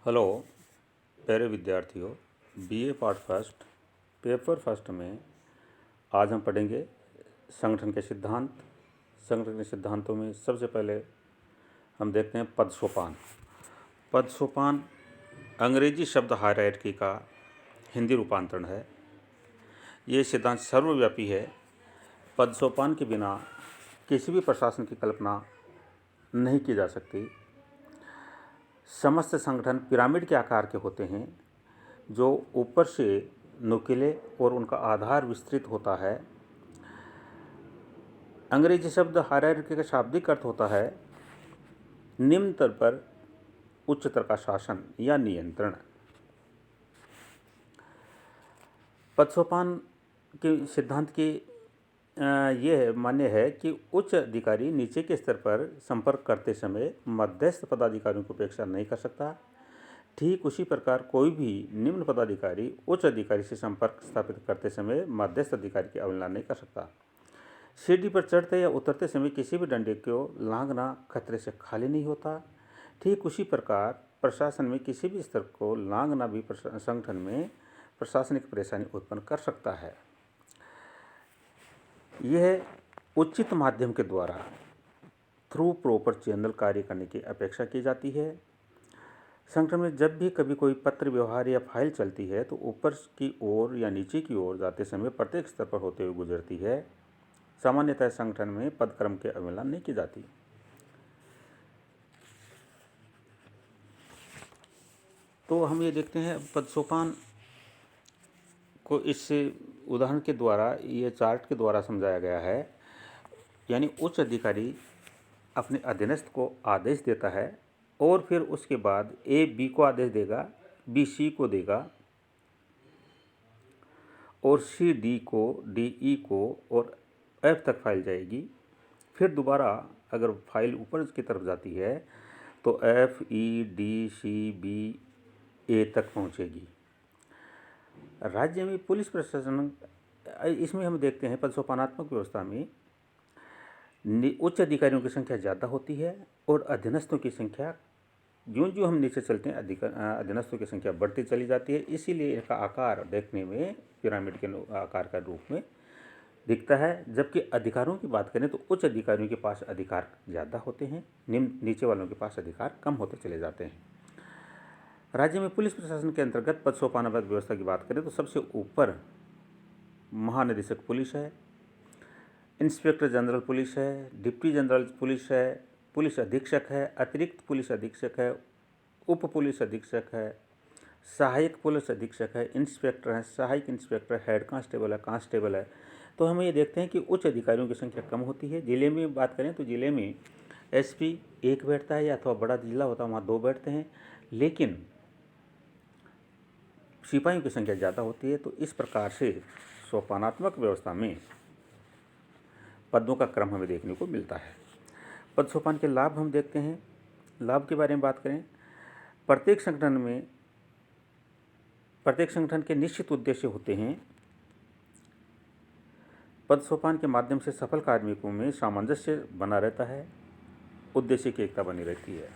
Hello प्यारे विद्यार्थियों। BA part first paper first में आज हम पढ़ेंगे संगठन के सिद्धांत। संगठन के सिद्धांतों में सबसे पहले हम देखते हैं पद सोपान। पद सोपान अंग्रेजी शब्द हायरार्की का हिंदी रूपांतरण है। ये सिद्धांत सर्वव्यापी है। पद सोपान के बिना किसी भी प्रशासन की कल्पना नहीं की जा सकती। समस्त संगठन पिरामिड के आकार के होते हैं, जो ऊपर से नुकीले और उनका आधार विस्तृत होता है। अंग्रेजी शब्द हायरार्की का शाब्दिक अर्थ होता है निम्न स्तर पर उच्च स्तर का शासन या नियंत्रण। पद सोपान के सिद्धांत की यह मान्य है कि उच्च अधिकारी नीचे के स्तर पर संपर्क करते समय मध्यस्थ पदाधिकारियों की उपेक्षा नहीं कर सकता। ठीक उसी प्रकार कोई भी निम्न पदाधिकारी उच्च अधिकारी से संपर्क स्थापित करते समय मध्यस्थ अधिकारी की अवहेलना नहीं कर सकता। सीढ़ी पर चढ़ते या उतरते समय किसी भी डंडे को लांघना खतरे से खाली नहीं होता। ठीक उसी प्रकार प्रशासन में किसी भी स्तर को लांघना भी संगठन में प्रशासनिक परेशानी उत्पन्न कर सकता है। यह उचित माध्यम के द्वारा थ्रू प्रॉपर चैनल कार्य करने की अपेक्षा की जाती है। संगठन में जब भी कभी कोई पत्र व्यवहार या फाइल चलती है तो ऊपर की ओर या नीचे की ओर जाते समय प्रत्येक स्तर पर होते हुए गुजरती है। सामान्यतः संगठन में पदक्रम की अवहेलना नहीं की जाती। तो हम ये देखते हैं पद सोपान को इस उदाहरण के द्वारा, ये चार्ट के द्वारा समझाया गया है। यानी उच्च अधिकारी अपने अधीनस्थ को आदेश देता है और फिर उसके बाद ए बी को आदेश देगा, बी सी को देगा और सी डी को, डी ई को और एफ तक फाइल जाएगी। फिर दोबारा अगर फाइल ऊपर की तरफ जाती है तो F E D C B A तक पहुंचेगी। राज्य में पुलिस प्रशासन, इसमें हम देखते हैं पद सोपानात्मक व्यवस्था में उच्च अधिकारियों की संख्या ज़्यादा होती है और अधीनस्थों की संख्या, जो हम नीचे चलते हैं अधीनस्थों की संख्या बढ़ती चली जाती है। इसीलिए इसका आकार देखने में पिरामिड के आकार का रूप में दिखता है। जबकि अधिकारों की बात करें तो उच्च अधिकारियों के पास अधिकार ज़्यादा होते हैं, नीचे वालों के पास अधिकार कम होते चले जाते हैं। राज्य में पुलिस प्रशासन के अंतर्गत पद सोपानबद्ध व्यवस्था की बात करें तो सबसे ऊपर महानिदेशक पुलिस है, इंस्पेक्टर जनरल पुलिस है, डिप्टी जनरल पुलिस है, पुलिस अधीक्षक है, अतिरिक्त पुलिस अधीक्षक है, उप पुलिस अधीक्षक है, सहायक पुलिस अधीक्षक है, इंस्पेक्टर है, सहायक इंस्पेक्टर, हेड कांस्टेबल है, कांस्टेबल है। तो हम ये देखते हैं कि उच्च अधिकारियों की संख्या कम होती है। जिले में बात करें तो जिले में एसपी एक बैठता है, या अथवा बड़ा जिला होता है वहाँ 2 बैठते हैं, लेकिन सिपाहियों की संख्या ज़्यादा होती है। तो इस प्रकार से सोपानात्मक व्यवस्था में पदों का क्रम हमें देखने को मिलता है। पद सोपान के लाभ हम देखते हैं। लाभ के बारे में बात करें, प्रत्येक संगठन के निश्चित उद्देश्य होते हैं। पद सोपान के माध्यम से सफल कार्मिकों में सामंजस्य बना रहता है, उद्देश्य की एकता बनी रहती है।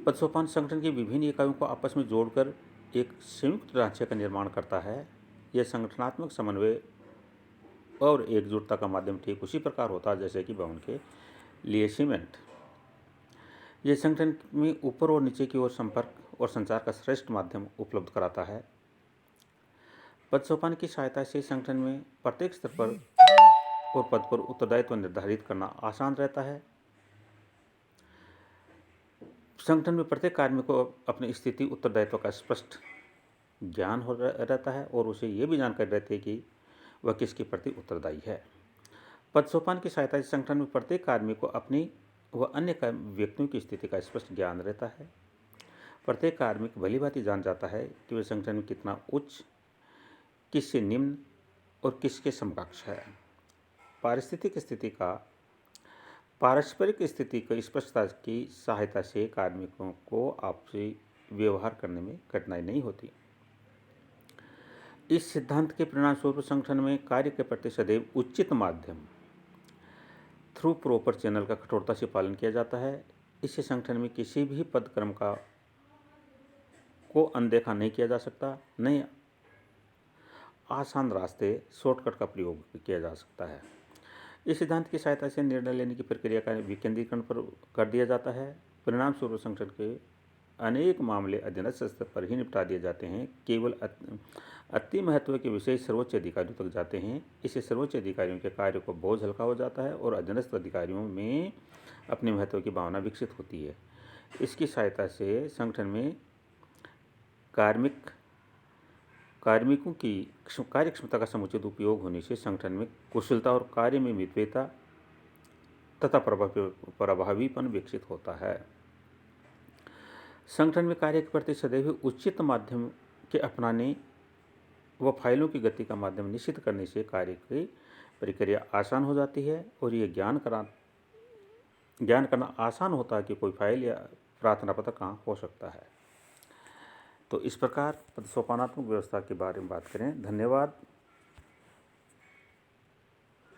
पद सोपान संगठन की विभिन्न इकाइयों को आपस में जोड़कर एक संयुक्त ढांचे का निर्माण करता है। यह संगठनात्मक समन्वय और एकजुटता का माध्यम ठीक उसी प्रकार होता है जैसे कि भवन के लिए सीमेंट। यह संगठन में ऊपर और नीचे की ओर संपर्क और संचार का श्रेष्ठ माध्यम उपलब्ध कराता है। पद सोपान की सहायता से संगठन में प्रत्येक स्तर पर और पद पर उत्तरदायित्व निर्धारित करना आसान रहता है। संगठन में प्रत्येक कार्मिक को अपनी स्थिति उत्तरदायित्व का स्पष्ट ज्ञान हो रहता है और उसे ये भी जानकारी रहती है कि वह किसके प्रति उत्तरदायी है। पद सोपान की सहायता से संगठन में प्रत्येक कार्मिक को अपनी व अन्य व्यक्तियों की स्थिति का स्पष्ट ज्ञान रहता है। प्रत्येक कार्मिक भली भांति जान जाता है कि वह संगठन में कितना उच्च, किससे निम्न और किसके समकक्ष है। पारस्परिक स्थिति की स्पष्टता की सहायता से कार्मिकों को आपसी व्यवहार करने में कठिनाई नहीं होती। इस सिद्धांत के परिणामस्वरूप संगठन में कार्य के प्रति सदैव उचित माध्यम थ्रू प्रॉपर चैनल का कठोरता से पालन किया जाता है। इससे संगठन में किसी भी पद क्रम को अनदेखा नहीं किया जा सकता, नहीं आसान रास्ते शॉर्टकट का प्रयोग किया जा सकता है। इस सिद्धांत की सहायता से निर्णय लेने की प्रक्रिया का विकेंद्रीकरण पर कर दिया जाता है। परिणाम स्वरूप संगठन के अनेक मामले अधीनस्थ स्तर पर ही निपटा दिए जाते हैं। केवल अति महत्व के विषय सर्वोच्च अधिकारियों तक जाते हैं। इससे सर्वोच्च अधिकारियों के कार्य को बोझ हल्का हो जाता है और अधीनस्थ अधिकारियों में अपने महत्व की भावना विकसित होती है। इसकी सहायता से संगठन में कार्मिकों की कार्य क्षमता का समुचित उपयोग होने से संगठन में कुशलता और कार्य में मितव्ययता तथा प्रभावीपन विकसित होता है। संगठन में कार्य के प्रति सदैव उचित माध्यम के अपनाने व फाइलों की गति का माध्यम निश्चित करने से कार्य की प्रक्रिया आसान हो जाती है और ये ज्ञान करना आसान होता है कि कोई फाइल या प्रार्थना पत्र कहाँ हो सकता है। तो इस प्रकार सोपानात्मक व्यवस्था के बारे में बात करें। धन्यवाद।